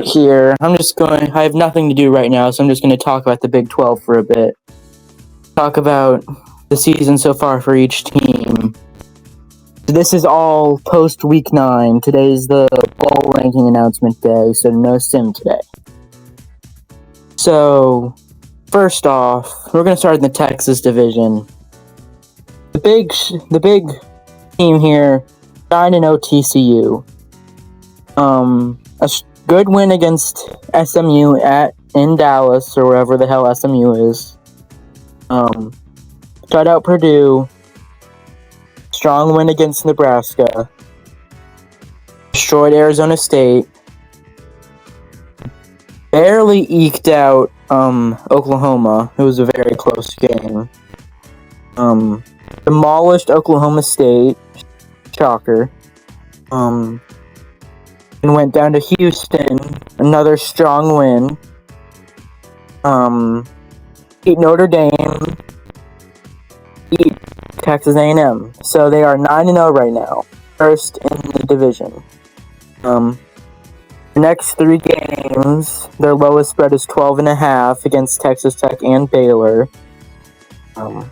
right here. I have nothing to do right now, so I'm just going to talk about the Big 12 for a bit. Talk about the season so far for each team. This is all post week 9. Today's the bowl ranking announcement day, so no sim today. So, first off, we're going to start in the Texas division. The big team here, 9-0 TCU. A good win against SMU in Dallas, or wherever the hell SMU is. Shut out Purdue. Strong win against Nebraska. Destroyed Arizona State. Barely eked out Oklahoma. It was a very close game. Demolished Oklahoma State. Shocker. And went down to Houston. Another strong win. Beat Notre Dame. Beat Texas A&M. So they are 9-0 right now. First in the division. The next 3 games, their lowest spread is 12.5 against Texas Tech and Baylor. I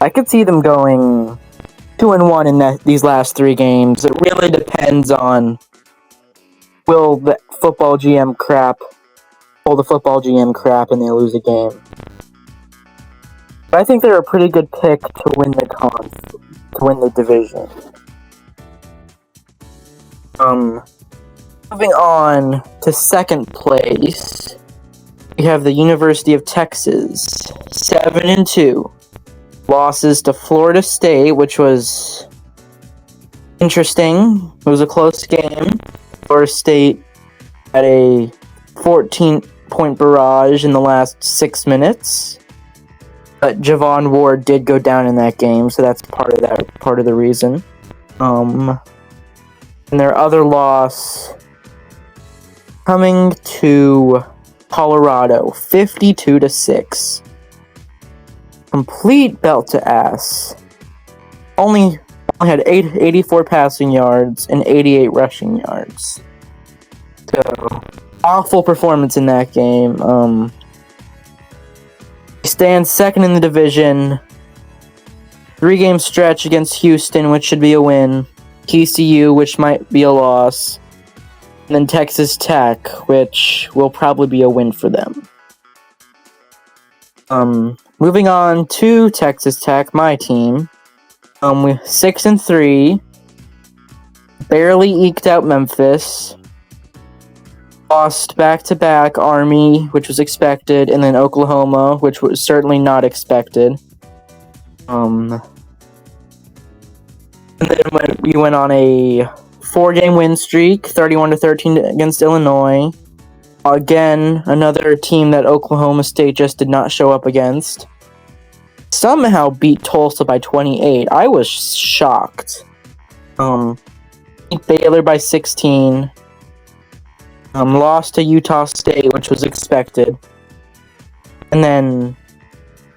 could see them going 2-1 in these last 3 games. It really depends on will the football GM crap pull the football GM crap and they lose a game. But I think they're a pretty good pick to win the division. Moving on to second place, we have the University of Texas, 7-2. Losses to Florida State, which was interesting. It was a close game. Florida State had a 14-point barrage in the last 6 minutes. But Javon Ward did go down in that game, so that's part of the reason. And their other loss coming to Colorado, 52-6. Complete belt to ass. Only had 84 passing yards and 88 rushing yards. So, awful performance in that game. They stand second in the division. 3-game stretch against Houston, which should be a win. TCU, which might be a loss. And then Texas Tech, which will probably be a win for them. Moving on to Texas Tech, my team. We're 6-3. Barely eked out Memphis. Lost back-to-back Army, which was expected, and then Oklahoma, which was certainly not expected. And then we went on a 4-game win streak, 31-13 against Illinois. Again, another team that Oklahoma State just did not show up against. Somehow beat Tulsa by 28. I was shocked. Beat Baylor by 16. Lost to Utah State, which was expected. And then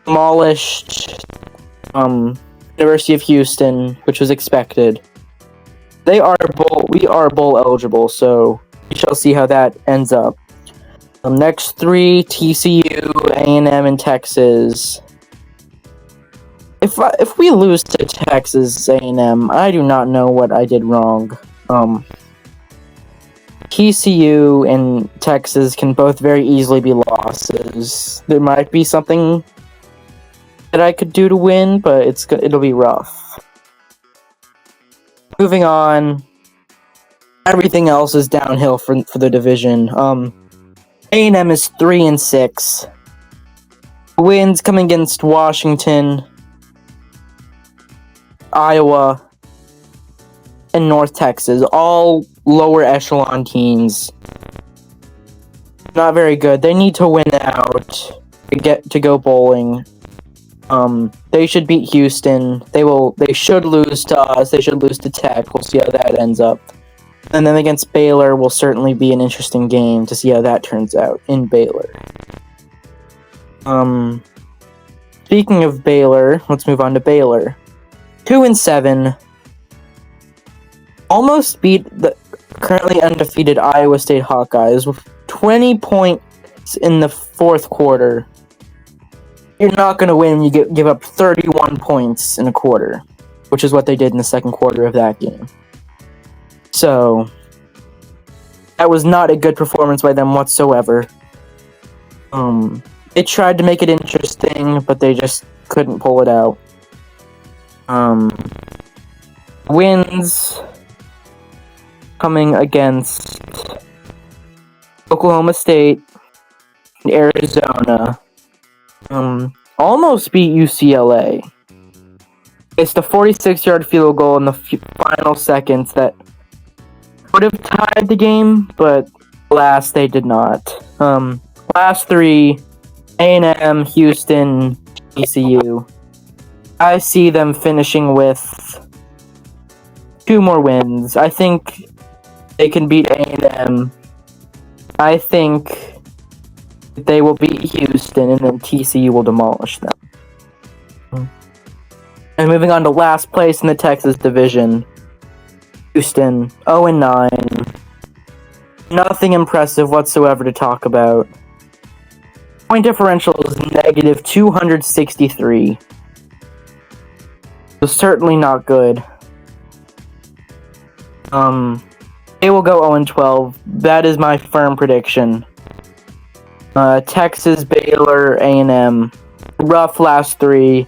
demolished University of Houston, which was expected. We are bowl eligible, so we shall see how that ends up. Next 3, TCU, A&M, and Texas. If we lose to Texas A&M, I do not know what I did wrong. TCU and Texas can both very easily be losses. There might be something that I could do to win, but it'll be rough. Moving on, everything else is downhill for the division. A&M is 3-6. Wins coming against Washington, Iowa, and North Texas, all lower echelon teams. Not very good. They need to win out to go bowling. They should beat Houston. They should lose to us. They should lose to Tech. We'll see how that ends up. And then against Baylor will certainly be an interesting game to see how that turns out in Baylor. Speaking of Baylor, let's move on to Baylor. 2-7. Almost beat currently undefeated Iowa State Hawkeyes with 20 points in the fourth quarter. You're not going to win when you give up 31 points in a quarter, which is what they did in the second quarter of that game. So, that was not a good performance by them whatsoever. They tried to make it interesting, but they just couldn't pull it out. Wins coming against Oklahoma State and Arizona. Almost beat UCLA. It's the 46-yard field goal in the final seconds that would have tied the game, but alas, they did not. Last three, A&M, Houston, ECU. I see them finishing with 2 more wins. I think they can beat A&M. I think they will beat Houston, and then TCU will demolish them. And moving on to last place in the Texas division, Houston, 0-9. Nothing impressive whatsoever to talk about. Point differential is negative 263. So certainly not good. They will go 0-12. That is my firm prediction. Texas, Baylor, A&M. Rough last 3.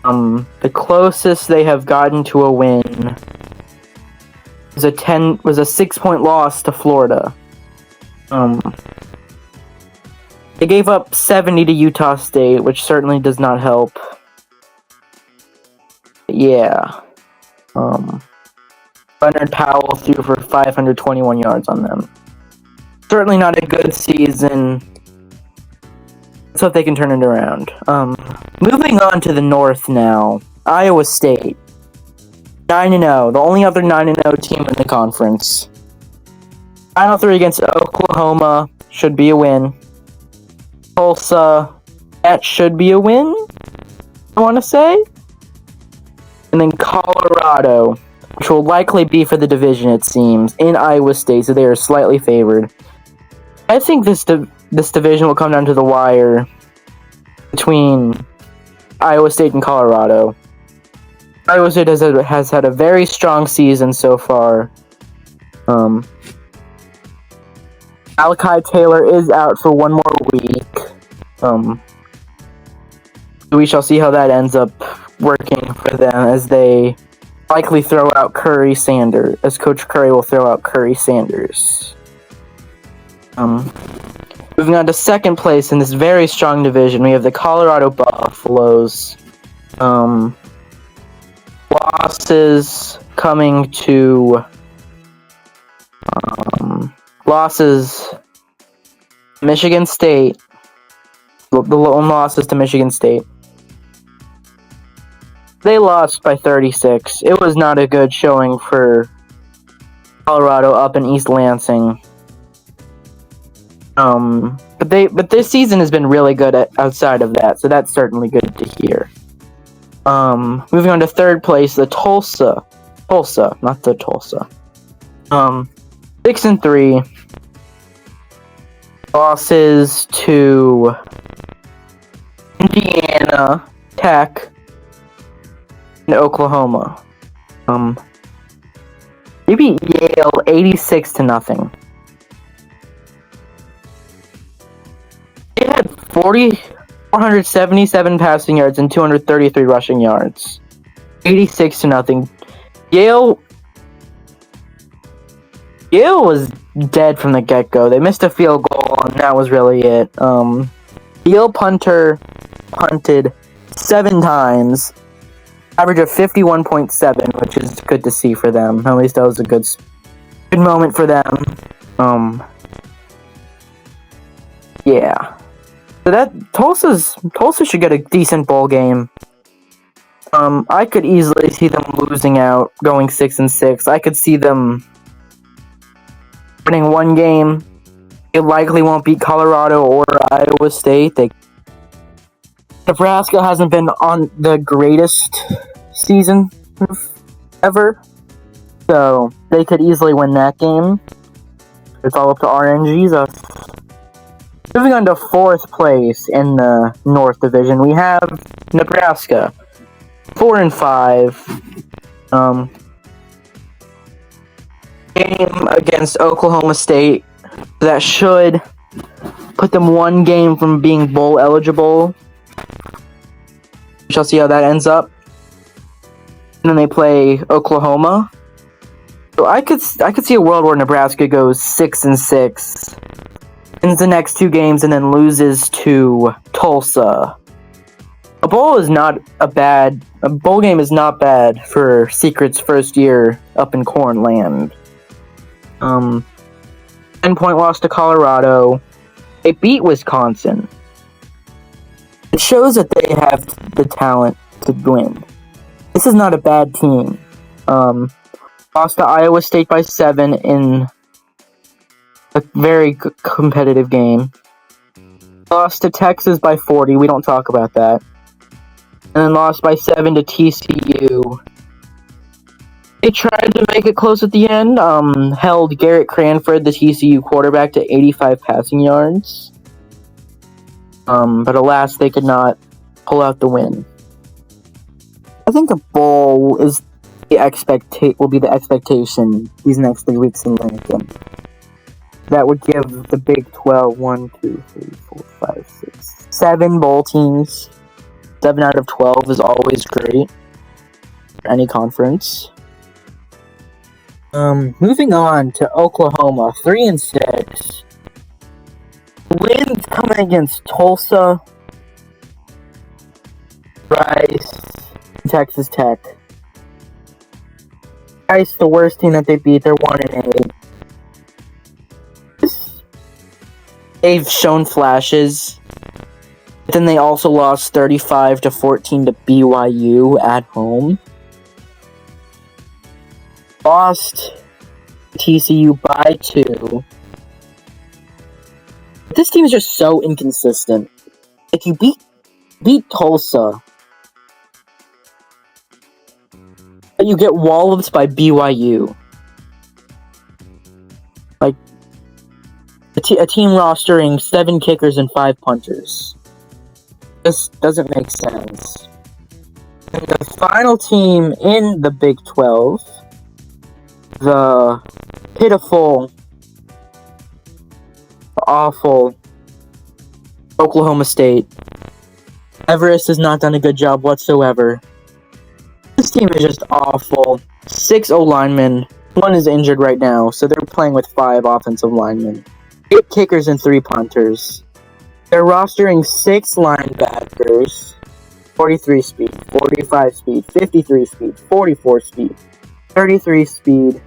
The closest they have gotten to a win was a 6-point loss to Florida. They gave up 70 to Utah State, which certainly does not help. Yeah. Leonard Powell threw for 521 yards on them. Certainly not a good season. Let's hope they can turn it around. Moving on to the North now. Iowa State. 9-0. The only other 9-0 team in the conference. Final 3 against Oklahoma. Should be a win. Tulsa. That should be a win, I want to say. And then Colorado, which will likely be for the division, it seems, in Iowa State, so they are slightly favored. I think this division will come down to the wire between Iowa State and Colorado. Iowa State has had a very strong season so far. Malachi Taylor is out for 1 more week. We shall see how that ends up working for them as they likely throw out Curry Sanders, as Coach Curry will throw out Curry Sanders. Moving on to second place in this very strong division, we have the Colorado Buffaloes. Losses coming to losses Michigan State. The lone losses to Michigan State. They lost by 36. It was not a good showing for Colorado up in East Lansing. But this season has been really good outside of that, so that's certainly good to hear. Moving on to third place, the Tulsa, not the Tulsa. 6-3. Losses to Indiana, Tech, and Oklahoma. They beat Yale 86-0. They had 477 passing yards and 233 rushing yards. 86-0. Yale was dead from the get-go. They missed a field goal, and that was really it. Yale punter punted 7 times, average of 51.7, which is good to see for them. At least that was a good moment for them. Yeah. So that Tulsa should get a decent bowl game. I could easily see them losing out, going 6-6. I could see them winning 1 game. It likely won't beat Colorado or Iowa State. Nebraska hasn't been on the greatest season ever. So they could easily win that game. It's all up to RNGs. Moving on to 4th place in the North Division, we have Nebraska, 4-5. Game against Oklahoma State that should put them one game from being bowl eligible. We shall see how that ends up. And then they play Oklahoma. So I could see a world where Nebraska goes 6-6, wins the next 2 games, and then loses to Tulsa. A bowl game is not bad for Secret's first year up in Corn Land. 10-point loss to Colorado. They beat Wisconsin. It shows that they have the talent to win. This is not a bad team. Lost to Iowa State by 7 in a very competitive game. Lost to Texas by 40. We don't talk about that. And then lost by 7 to TCU. They tried to make it close at the end. Held Garrett Cranford, the TCU quarterback, to 85 passing yards. But alas, they could not pull out the win. I think a bowl is will be the expectation these next 3 weeks in Lincoln. That would give the Big 12 7 bowl teams. 7 out of 12 is always great for any conference. Moving on to Oklahoma, 3-6. Wins coming against Tulsa, Rice, Texas Tech. Rice, the worst team that they beat, they're 1-8. They've shown flashes, but then they also lost 35-14 to BYU at home. Lost TCU by 2. This team is just so inconsistent. If you beat Tulsa, but you get walloped by BYU. Like, a team rostering 7 kickers and 5 punters. This doesn't make sense. And the final team in the Big 12, the pitiful, awful Oklahoma State. Everest has not done a good job whatsoever. This team is just awful. 6 O-linemen. 1 is injured right now, so they're playing with 5 offensive linemen. 8 kickers and 3 punters. They're rostering 6 linebackers. 43 speed, 45 speed, 53 speed, 44 speed, 33 speed,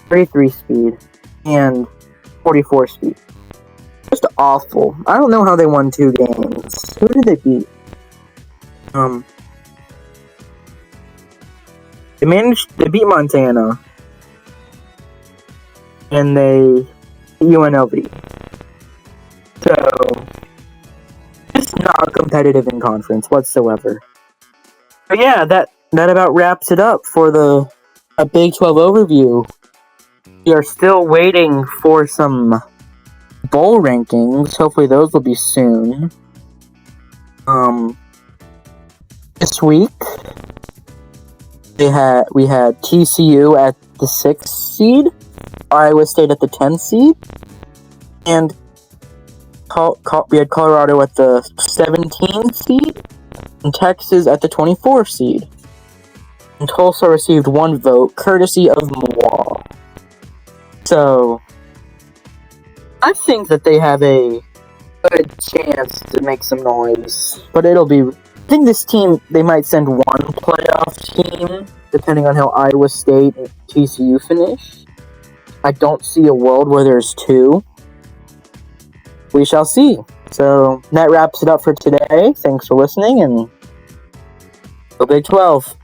33 speed, and 44 speed. Just awful. I don't know how they won 2 games. Who did they beat? They beat Montana. And they beat UNLV. So, it's not competitive in conference whatsoever. But yeah, that about wraps it up for a Big 12 overview. We are still waiting for some bowl rankings. Hopefully those will be soon. This week we had TCU at the 6th seed, Iowa State at the 10th seed, and we had Colorado at the 17th seed, and Texas at the 24th seed. And Tulsa received 1 vote, courtesy of moi. So, I think that they have a good chance to make some noise. But I think this team, they might send 1 playoff team, depending on how Iowa State and TCU finish. I don't see a world where there's 2. We shall see. So, that wraps it up for today. Thanks for listening, and go Big 12.